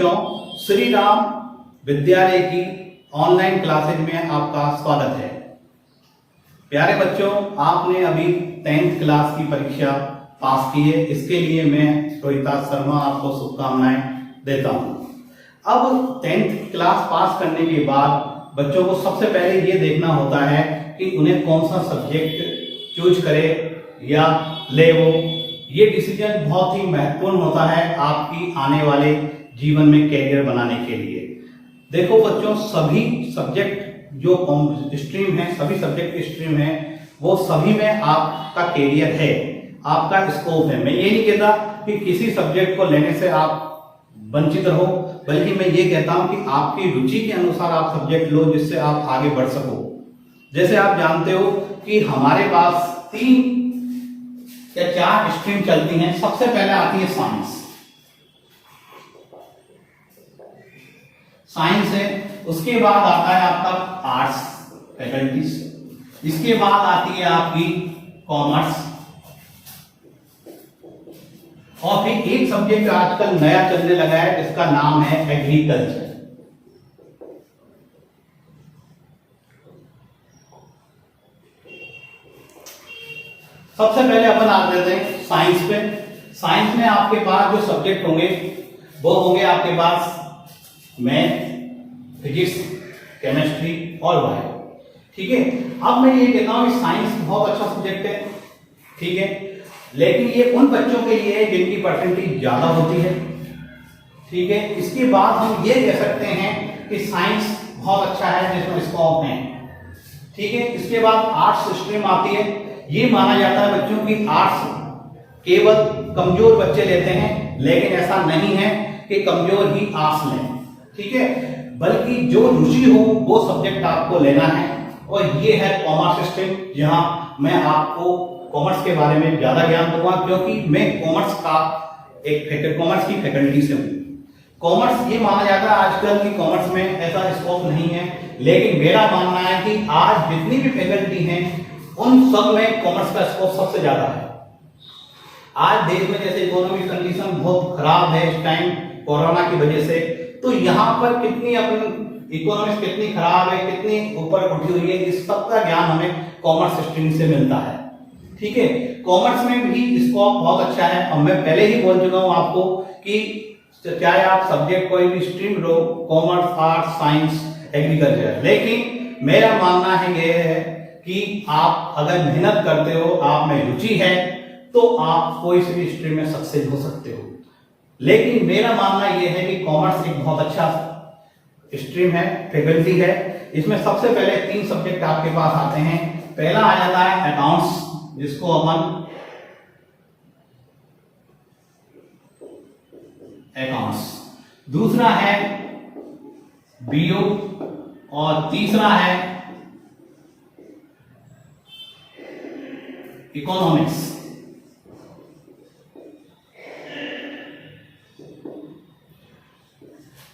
बच्चों, श्री राम विद्यालय की ऑनलाइन क्लासेज में आपका स्वागत है। प्यारे बच्चों, आपने अभी 10th क्लास की परीक्षा पास की है, इसके लिए मैं रोहिता शर्मा आपको शुभकामनाएं देता हूं। अब 10th क्लास पास करने के बाद बच्चों को सबसे पहले ये देखना होता है कि उन्हें कौन सा सब्जेक्ट चूज करे या ले। वो ये डिसीजन बहुत ही महत्वपूर्ण होता है आपकी आने वाले जीवन में कैरियर बनाने के लिए। देखो बच्चों, सभी सब्जेक्ट जो स्ट्रीम है, सभी सब्जेक्ट स्ट्रीम है, वो सभी में आपका कैरियर है, आपका स्कोप है। मैं ये नहीं कहता कि किसी सब्जेक्ट को लेने से आप वंचित रहो, बल्कि मैं ये कहता हूं कि आपकी रुचि के अनुसार आप सब्जेक्ट लो जिससे आप आगे बढ़ सको। जैसे आप जानते हो कि हमारे पास 3 या 4 स्ट्रीम चलती हैं। सबसे पहले आती है साइंस। साइंस है, उसके बाद आता है आपका आर्ट्स फैकल्टीज, इसके बाद आती है आपकी कॉमर्स, और फिर एक सब्जेक्ट आजकल नया चलने लगा है जिसका नाम है एग्रीकल्चर। सबसे पहले अपन आ जाते हैं साइंस पे। साइंस में आपके पास जो सब्जेक्ट होंगे वो होंगे आपके पास मैथ, फिजिक्स, केमिस्ट्री और बायो। ठीक है। अब मैं ये कहता हूं कि साइंस बहुत अच्छा सब्जेक्ट है, ठीक है, लेकिन ये उन बच्चों के लिए है जिनकी परसेंटेज ज्यादा होती है। ठीक है। इसके बाद हम ये कह सकते हैं कि साइंस बहुत अच्छा है जिसमें स्कोप है। ठीक है। इसके बाद आर्ट्स स्ट्रीम आती है। ये माना जाता है बच्चों की आर्ट्स केवल कमजोर बच्चे लेते हैं, लेकिन ऐसा नहीं है कि कमजोर ही आर्ट्स लें। ठीक है। बल्कि जो रुचि हो वो सब्जेक्ट आपको लेना है। और ये है कॉमर्स स्ट्रीम, जहां मैं आपको कॉमर्स के बारे में ज्यादा ज्ञान दूंगा, क्योंकि मैं कॉमर्स की फैकल्टी से हूं। कॉमर्स ये माना जाता है आजकल की कॉमर्स में ऐसा स्कोप नहीं है, लेकिन मेरा मानना है कि आज जितनी भी फैकल्टी हैं उन सब में कॉमर्स का स्कोप सबसे ज्यादा है। आज देश में जैसे इकोनॉमिक कंडीशन बहुत खराब है इस टाइम कोरोना की वजह से, तो यहाँ पर कितनी अपनी इकोनॉमिक्स कितनी खराब है, कितनी ऊपर उठी हुई है, इस सब का ज्ञान हमें कॉमर्स स्ट्रीम से मिलता है। ठीक है। कॉमर्स में भी स्कोप बहुत अच्छा है, और मैं पहले ही बोल चुका हूं आपको कि चाहे आप सब्जेक्ट कोई भी स्ट्रीम लो, कॉमर्स, आर्ट्स, साइंस, एग्रीकल्चर, लेकिन मेरा मानना है ये है कि आप अगर मेहनत करते हो, आप में रुचि है, तो आप कोई सी भी स्ट्रीम में सक्सेस हो सकते हो। लेकिन मेरा मानना यह है कि कॉमर्स एक बहुत अच्छा स्ट्रीम है, फैकल्टी है। इसमें सबसे पहले 3 सब्जेक्ट आपके पास आते हैं। पहला आ जाता है अकाउंट्स, जिसको अपन अकाउंट्स, दूसरा है बीओ, और तीसरा है इकोनॉमिक्स।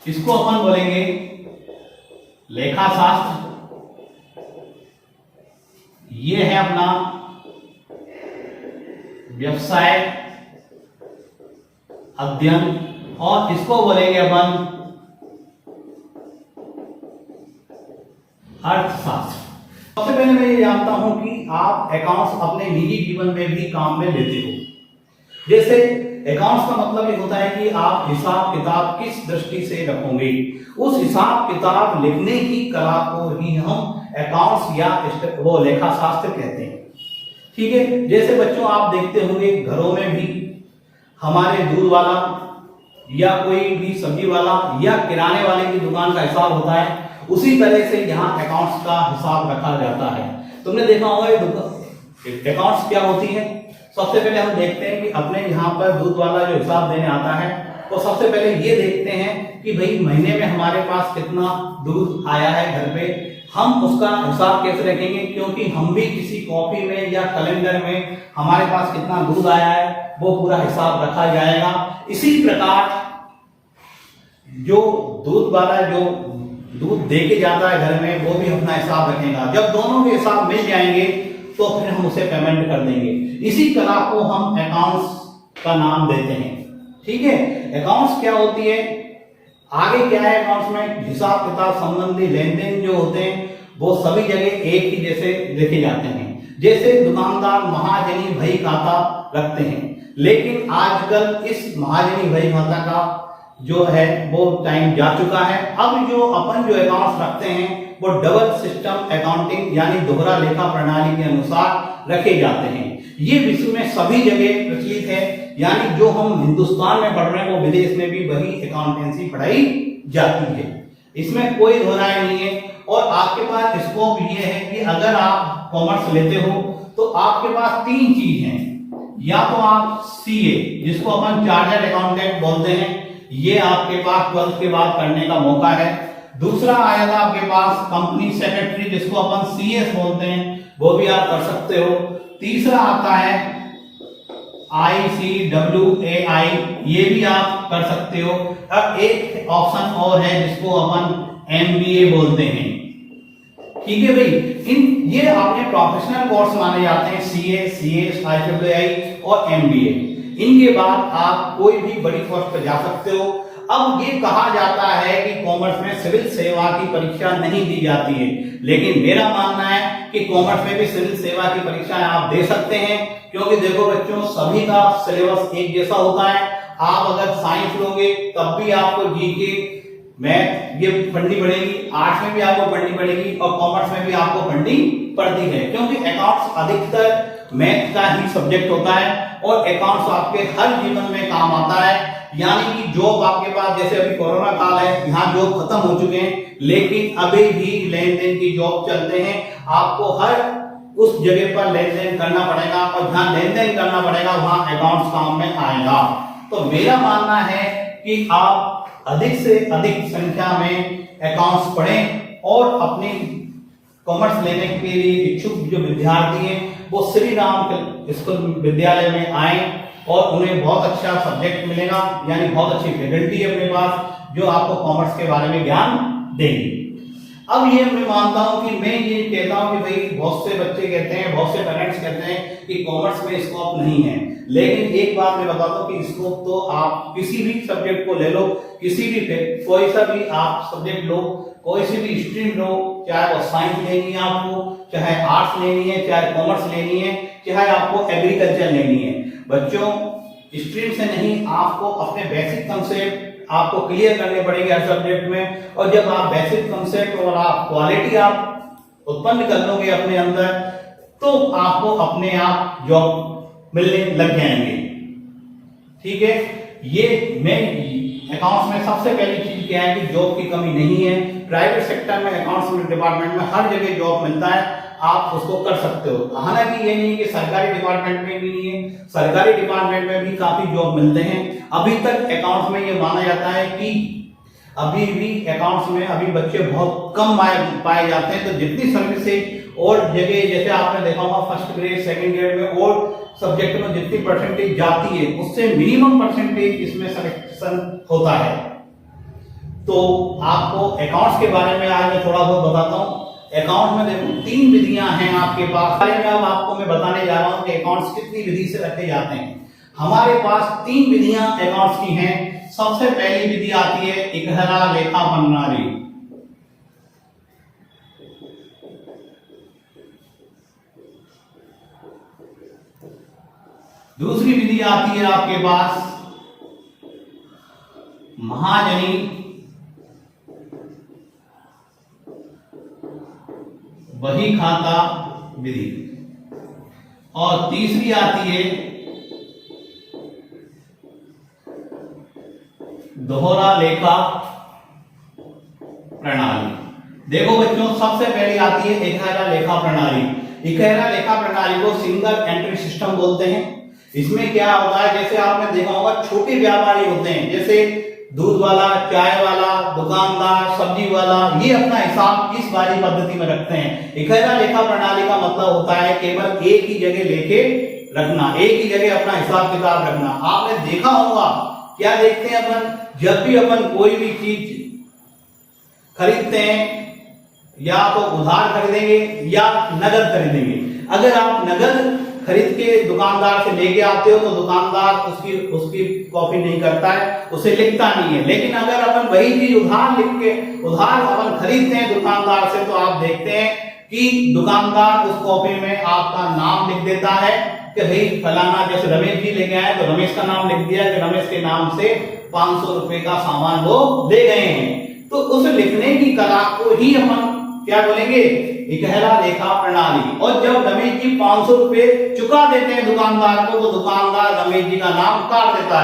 इसको अपन बोलेंगे लेखाशास्त्र। ये है अपना व्यवसाय अध्ययन, और इसको बोलेंगे अपन अर्थशास्त्र। सबसे पहले मैं ये जानता हूं कि आप अकाउंट्स अपने निजी जीवन में भी काम में लेते हो। जैसे अकाउंट्स का मतलब ये होता है कि आप हिसाब किताब किस दृष्टि से रखोगे, उस हिसाब किताब लिखने की कला को ही हम अकाउंट्स या वो लेखाशास्त्र कहते हैं। ठीक है। जैसे बच्चों आप देखते होंगे घरों में भी हमारे दूध वाला या कोई भी सब्जी वाला या किराने वाले की दुकान का हिसाब होता है, उसी तरह से यहाँ अकाउंट्स का हिसाब रखा जाता है। तुमने देखा होगा अकाउंट्स क्या होती है। सबसे पहले हम देखते हैं कि अपने यहाँ पर दूध वाला जो हिसाब देने आता है, तो सबसे पहले ये देखते हैं कि भाई महीने में हमारे पास कितना दूध आया है घर पे। हम उसका हिसाब कैसे रखेंगे, क्योंकि हम भी किसी कॉपी में या कैलेंडर में हमारे पास कितना दूध आया है वो पूरा हिसाब रखा जाएगा। इसी प्रकार जो दूध वाला जो दूध दे के जाता है घर में, वो भी अपना हिसाब रखेगा। जब दोनों के हिसाब मिल जाएंगे तो फिर हम उसे पेमेंट कर देंगे। इसी कला को हम अकाउंट्स का नाम देते हैं। ठीक है। अकाउंट्स क्या होती है आगे क्या है अकाउंट्स में, हिसाब किताब संबंधी लेन देन जो होते हैं वो सभी जगह एक ही जैसे देखे जाते हैं। जैसे दुकानदार महाजनी भई खाता रखते हैं, लेकिन आजकल इस महाजनी भई खाता का जो है वो टाइम जा चुका है। अब जो अपन जो अकाउंट्स रखते हैं वो डबल सिस्टम अकाउंटिंग यानी दोहरा लेखा प्रणाली के अनुसार रखे जाते हैं। ये विश्व में सभी जगह प्रचलित है, यानी जो हम हिंदुस्तान में पढ़ रहे हैं वो विदेश में भी वही अकाउंटेंसी पढ़ाई जाती है, इसमें कोई दो राय नहीं है। और आपके पास स्कोप ये है कि अगर आप कॉमर्स लेते हो तो आपके पास तीन चीज हैं, या तो आप सीए जिसको अपन चार्टर्ड अकाउंटेंट बोलते हैं, ये आपके पास 12th के बाद करने का मौका है। दूसरा आएगा आपके पास कंपनी सेक्रेटरी जिसको अपन सीएस बोलते हैं, वो भी आप कर सकते हो। तीसरा आता है ICWAI, ये भी आप कर सकते हो। अब एक ऑप्शन और है जिसको अपन MBA बोलते हैं, ठीक है भाई। ये आपने प्रोफेशनल कोर्स माने जाते हैं, CA, CS, ICWAI और MBA। इनके बाद आप कोई भी बड़ी पोस्ट पर जा सकते हो। अब ये कहा जाता है कि कॉमर्स में सिविल सेवा की परीक्षा नहीं दी जाती है, लेकिन मेरा मानना है कि कॉमर्स में भी सिविल सेवा की परीक्षा आप दे सकते हैं, क्योंकि देखो बच्चों सभी का सिलेबस एक जैसा होता है। आप अगर साइंस लोगे तब भी आपको जीके मैथ ये पढ़नी पड़ेगी, आर्ट्स में भी आपको पढ़नी पड़ेगी और कॉमर्स में भी आपको पढ़नी पड़ती है, क्योंकि अकाउंट्स अधिकतर मैथ का ही सब्जेक्ट होता है और अकाउंट्स आपके हर जीवन में काम आता है। यानी कि जॉब आपके पास, जैसे अभी कोरोना काल है, यहाँ जॉब खत्म हो चुके हैं, लेकिन अभी भी लेन देन की जॉब चलते हैं। आपको हर उस जगह पर लेन देन करना पड़ेगा और जहां लेन देन करना पड़ेगा वहां अकाउंट्स काम में आएगा। तो मेरा मानना है कि आप अधिक से अधिक संख्या में अकाउंट्स पढ़ें और अपनी कॉमर्स लेने के लिए इच्छुक जो विद्यार्थी हैं वो श्री राम स्कूल विद्यालय में आए और उन्हें बहुत अच्छा सब्जेक्ट मिलेगा, यानी बहुत अच्छी फैकल्टी है अपने पास जो आपको कॉमर्स के बारे में ज्ञान देगी। अब ये मैं मानता हूं कि मैं ये कहता हूं कि भाई बहुत से बच्चे कहते हैं, बहुत से पेरेंट्स कहते हैं कि कॉमर्स में स्कोप नहीं है, लेकिन एक बात मैं बताता हूं कि स्कोप तो आप किसी भी सब्जेक्ट को ले लो, किसी भी कोई सा भी आप सब्जेक्ट लो, कोई सी भी स्ट्रीम लो, चाहे वो साइंस लेनी है आपको, चाहे आर्ट्स लेनी है, चाहे कॉमर्स लेनी है, चाहे आपको एग्रीकल्चर लेनी है। बच्चों स्ट्रीम से नहीं, आपको अपने बेसिक कंसेप्ट आपको क्लियर करने पड़ेंगे हर सब्जेक्ट में, और जब आप बेसिक कंसेप्ट और आप क्वालिटी आप उत्पन्न कर लोगे अपने अंदर तो आपको अपने आप जॉब मिलने लग जाएंगे, ठीक है। ये मैं अकाउंट्स में सबसे पहली चीज क्या है कि जॉब की कमी नहीं है। प्राइवेट सेक्टर में अकाउंट्स डिपार्टमेंट में हर जगह जॉब मिलता है, आप उसको कर सकते हो। हालांकि ये नहीं कि सरकारी डिपार्टमेंट में भी नहीं है, सरकारी डिपार्टमेंट में भी काफी जॉब मिलते हैं। अभी तक अकाउंट्स में ये माना जाता है कि अभी भी अकाउंट्स में अभी बच्चे बहुत कम पाए जाते हैं, तो जितनी सर्विसेज और जगह जैसे आपने देखा होगा फर्स्ट ग्रेड सेकंड ग्रेड में और सब्जेक्ट में जितनी परसेंटेज जाती है उससे मिनिमम परसेंटेज इसमें सिलेक्शन होता है। तो आपको अकाउंट्स के बारे में आज मैं थोड़ा बहुत बताता हूँ। अकाउंट में देखो 3 विधियां हैं आपके पास, अब आपको मैं बताने जा रहा हूं कि अकाउंट्स कितनी विधि से रखे जाते हैं। हमारे पास 3 विधियां अकाउंट्स की हैं। सबसे पहली विधि आती है इकहरा लेखा प्रणाली। दूसरी विधि आती है आपके पास महाजनी बही खाता विधि, और तीसरी आती है दोहरा लेखा प्रणाली। देखो बच्चों सबसे पहले आती है इकहरा लेखा प्रणाली। इकहरा लेखा प्रणाली को सिंगल एंट्री सिस्टम बोलते हैं। इसमें क्या होता है, जैसे आपने देखा होगा छोटे व्यापारी होते हैं, जैसे दूध वाला, चाय वाला, दुकानदार, सब्जी वाला, ये अपना हिसाब इस वाली पद्धति में रखते हैं। इकहरा लेखा प्रणाली का मतलब होता है केवल एक ही जगह लेके रखना, एक ही जगह अपना हिसाब किताब रखना। आपने देखा होगा, क्या देखते हैं अपन, जब भी अपन कोई भी चीज खरीदते हैं या तो उधार खरीदेंगे या नगद खरीदेंगे। अगर आप नगद खरीद के दुकानदार से लेके आते हो तो दुकानदार उसकी उसकी कॉपी नहीं करता है, उसे लिखता नहीं है। लेकिन अगर अपन वही चीज उधार लिख के उधार अपन खरीदते हैं दुकानदार से, तो आप देखते हैं कि दुकानदार उस कॉपी में आपका नाम लिख देता है कि भाई फलाना, जैसे रमेश जी लेके आए तो रमेश का नाम लिख दिया कि रमेश के नाम से 500 रुपए का सामान वो ले गए हैं। तो उस लिखने की कला को ही अपन क्या बोलेंगे, इकहरा लेखा प्रणाली। और जब रमेश जी 500 रुपए चुका देते हैं दुकानदार को, तो दुकानदार रमेश जी का नाम काट देता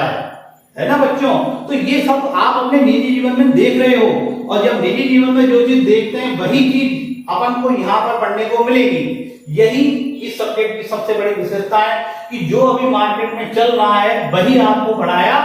है ना बच्चों। तो ये सब आप अपने निजी जीवन में देख रहे हो, और जब निजी जीवन में जो चीज देखते हैं वही चीज अपन को यहाँ पर पढ़ने को मिलेगी। यही इस सब्जेक्ट की सबसे बड़ी विशेषता है कि जो अभी मार्केट में चल रहा है वही आपको पढ़ाया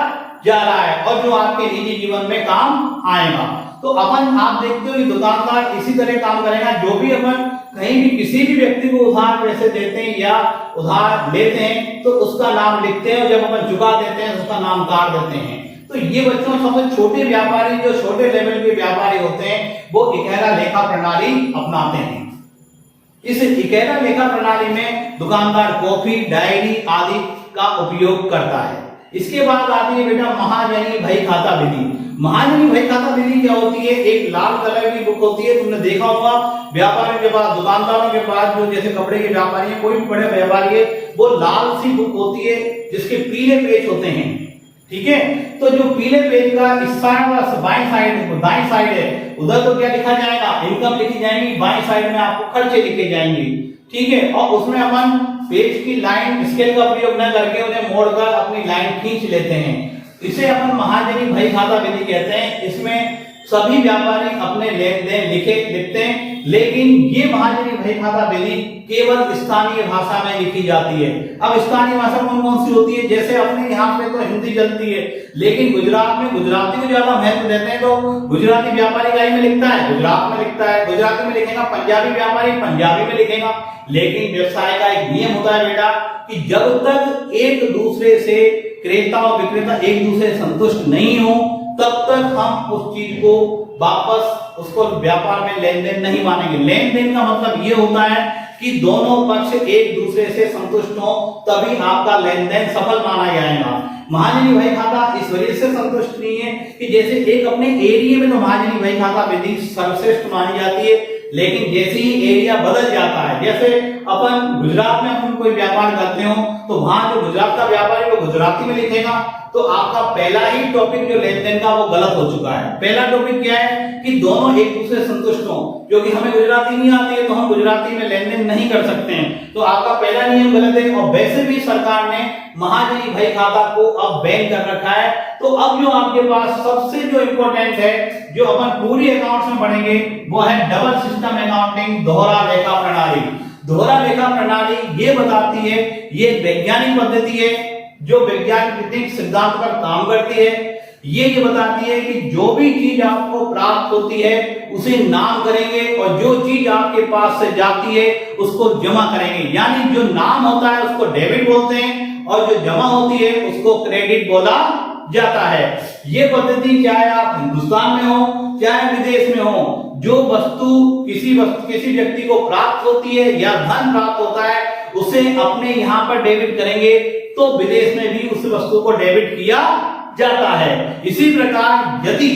जा रहा है, और जो आपके निजी जीवन में काम आएगा। तो अपन आप देखते हो कि दुकानदार इसी तरह काम करेगा। जो भी अपन कहीं भी किसी भी व्यक्ति को उधार पैसे देते हैं या उधार लेते हैं तो उसका नाम लिखते हैं, और जब अपन चुका देते हैं उसका नाम काट देते हैं। तो ये बच्चों सबसे छोटे व्यापारी, जो छोटे लेवल के व्यापारी होते हैं, वो इकहरा लेखा प्रणाली अपनाते हैं। इस इकहरा लेखा प्रणाली में दुकानदार कॉपी, डायरी आदि का उपयोग करता है। इसके बाद आती है बेटा महाजनी भय खाता विधि। महाजनी भय खाता विधि क्या होती है? एक लाल कलर की बुक होती है, तुमने देखा होगा व्यापारियों के पास, दुकानदारों के पास, जो जैसे कपड़े के व्यापारी हैं, कोई भी बड़े व्यापारी है, वो लाल सी बुक होती है जिसके पीले पेज होते हैं, ठीक है। तो जो पीले पेज का इस साइड वाला बाएं साइड दाएं साइड है, उधर तो क्या लिखा जाएगा? इनकम लिखी जाएगी, बाएं साइड में आपको खर्चे लिखे जाएंगे, ठीक है। और उसमें अपन पेज की लाइन स्केल का प्रयोग न करके उन्हें मोड़कर अपनी लाइन खींच लेते हैं। इसे अपन महाजनी भय खाता विधि कहते हैं। इसमें सभी व्यापारी अपने लेन देन लिखते हैं, लेकिन ये महाजनी भय खाता विधि केवल स्थानीय भाषा में लिखी जाती है। अब स्थानीय भाषा कौन कौन सी होती है? जैसे अपने यहाँ पे तो हिंदी चलती है, लेकिन गुजरात में गुजराती को ज्यादा महत्व देते हैं, तो गुजराती व्यापारी कहीं में लिखता है, गुजरात में लिखता है, गुजराती में लिखेगा। पंजाबी व्यापारी पंजाबी में लिखेगा। लेकिन व्यवसाय का एक नियम होता है बेटा कि जब तक एक दूसरे से क्रेता और विक्रेता एक दूसरे से संतुष्ट नहीं हो, तब तक हम उस चीज को वापस उसको व्यापार में लेन देन नहीं मानेंगे। लेन देन का मतलब ये होता है कि दोनों पक्ष एक दूसरे से संतुष्ट हो, तभी आपका लेन देन सफल माना जाएगा। महाजनी भय खाता इस वजह से संतुष्ट नहीं है कि जैसे एक अपने एरिया में तो महाजनी भय खाता विधि सर्वश्रेष्ठ मानी जाती है, लेकिन जैसे ही एरिया बदल जाता है, जैसे अपन गुजरात में अपन कोई व्यापार करते हो तो वहां जो गुजरात का व्यापारी वो गुजराती में लिखेगा, तो आपका पहला ही टॉपिक जो लेन देन का वो गलत हो चुका है। पहला टॉपिक क्या है कि दोनों एक दूसरे से संतुष्ट हो, क्योंकि हमें गुजराती नहीं आती है तो हम गुजराती में लेन देन नहीं कर सकते हैं, तो आपका पहला नियम गलत है। और वैसे भी सरकार ने महाजनी भय खाता को अब बैन कर रखा है। तो अब जो आपके पास सबसे जो इंपॉर्टेंट है, जो अपन पूरी अकाउंट्स में पढ़ेंगे, वो है डबल सिस्टम अकाउंटिंग, दोहरा लेखा प्रणाली। दोहरा लेखा प्रणाली ये बताती है, ये वैज्ञानिक पद्धति है जो वैज्ञानिक सिद्धांत पर काम करती है। ये बताती है कि जो भी चीज आपको प्राप्त होती है उसे नाम करेंगे, और जो चीज आपके पास से जाती है उसको जमा करेंगे। यानी जो नाम होता है उसको डेबिट बोलते हैं, और जो जमा होती है उसको क्रेडिट बोला जाता है। ये पद्धति चाहे आप हिंदुस्तान में हो चाहे विदेश में हो, जो वस्तु किसी व्यक्ति को प्राप्त होती है या धन प्राप्त होता है उसे अपने यहाँ पर डेबिट करेंगे, तो विदेश में भी उस वस्तु को डेबिट किया जाता है। इसी प्रकार यदि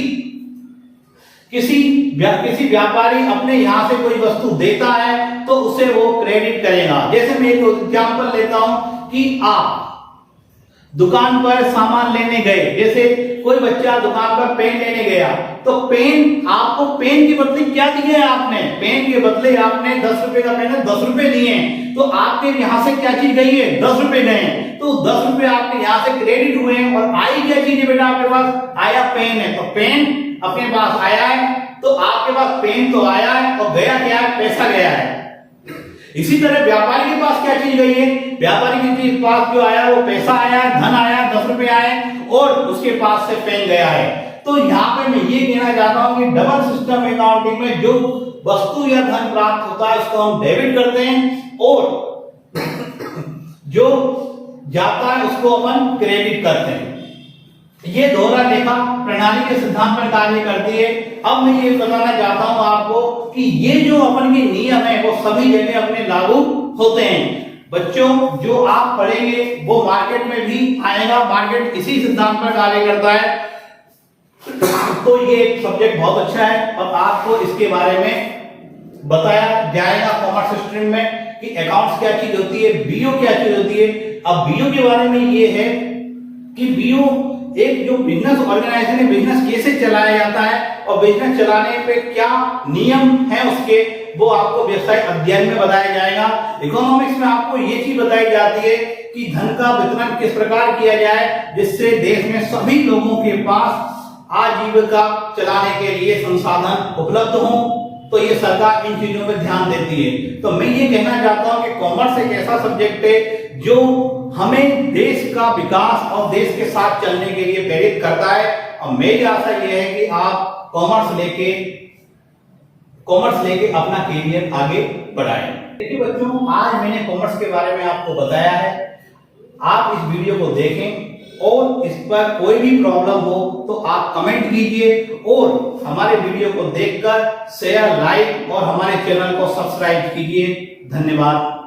किसी व्यापारी अपने यहां से कोई वस्तु देता है तो उसे वो क्रेडिट करेगा। जैसे मैं एक एग्जांपल लेता हूं कि आप दुकान पर सामान लेने गए, जैसे कोई बच्चा दुकान पर पेन लेने गया, तो पेन आपको पेन के बदले क्या दिए? आपने पेन के बदले आपने 10 रुपए का पेन है, 10 रुपए दिए, तो आपके यहां से क्या चीज गई है? 10 रुपए गए, तो 10 रुपए आपके यहां से क्रेडिट हुए हैं। और आई क्या चीज है बेटा आपके पास? आया पेन है, तो पेन अपने पास आया है, तो आपके पास पेन तो आया है, और गया क्या है? पैसा गया है। इसी तरह व्यापारी के पास क्या चीज गई है? व्यापारी के पास जो आया वो पैसा आया, धन आया, 10 रुपए आए, और उसके पास से पेन गया है। तो यहाँ पे मैं ये कहना चाहता हूं कि डबल सिस्टम अकाउंटिंग में जो वस्तु या धन प्राप्त होता है उसको हम डेबिट करते हैं, और जो जाता है उसको अपन क्रेडिट करते हैं। ये दोहरा लेखा प्रणाली के सिद्धांत पर कार्य करती है। अब मैं ये बताना चाहता हूं आपको कि ये जो अपन के नियम है वो सभी जगह अपने लागू होते हैं। बच्चों जो आप पढ़ेंगे वो मार्केट में भी आएगा, मार्केट इसी सिद्धांत पर कार्य करता है। तो ये एक सब्जेक्ट बहुत अच्छा है और आपको इसके बारे में बताया जाएगा कॉमर्स स्ट्रीम में कि अकाउंट्स क्या चीज होती है, बीओ क्या चीज होती है। अब बीओ के बारे में ये है कि बीओ एक जो बिजनेस ऑर्गेनाइजेशन है, बिजनेस कैसे चलाया जाता है और बिजनेस चलाने पे क्या नियम है उसके, वो आपको व्यवसाय अध्ययन में बताया जाएगा। इकोनॉमिक्स में आपको ये चीज बताई जाती है कि धन का वितरण किस प्रकार किया जाए जिससे देश में सभी लोगों के पास आजीविका चलाने के लिए संसाधन उपलब्ध हों। तो ये सरकार इन चीजों पे ध्यान देती है। तो मैं ये कहना चाहता हूं कि कॉमर्स एक ऐसा सब्जेक्ट है जो हमें देश का विकास और देश के साथ चलने के लिए प्रेरित करता है। और मेरी आशा ये है कि आप कॉमर्स लेके अपना करियर आगे बढ़ाएं। देखिए बच्चों, आज मैंने कॉमर्स के बारे में आपको बताया है। आप इस वीडियो को देखें और इस पर कोई भी प्रॉब्लम हो तो आप कमेंट कीजिए और हमारे वीडियो को देखकर शेयर, लाइक और हमारे चैनल को सब्सक्राइब कीजिए। धन्यवाद।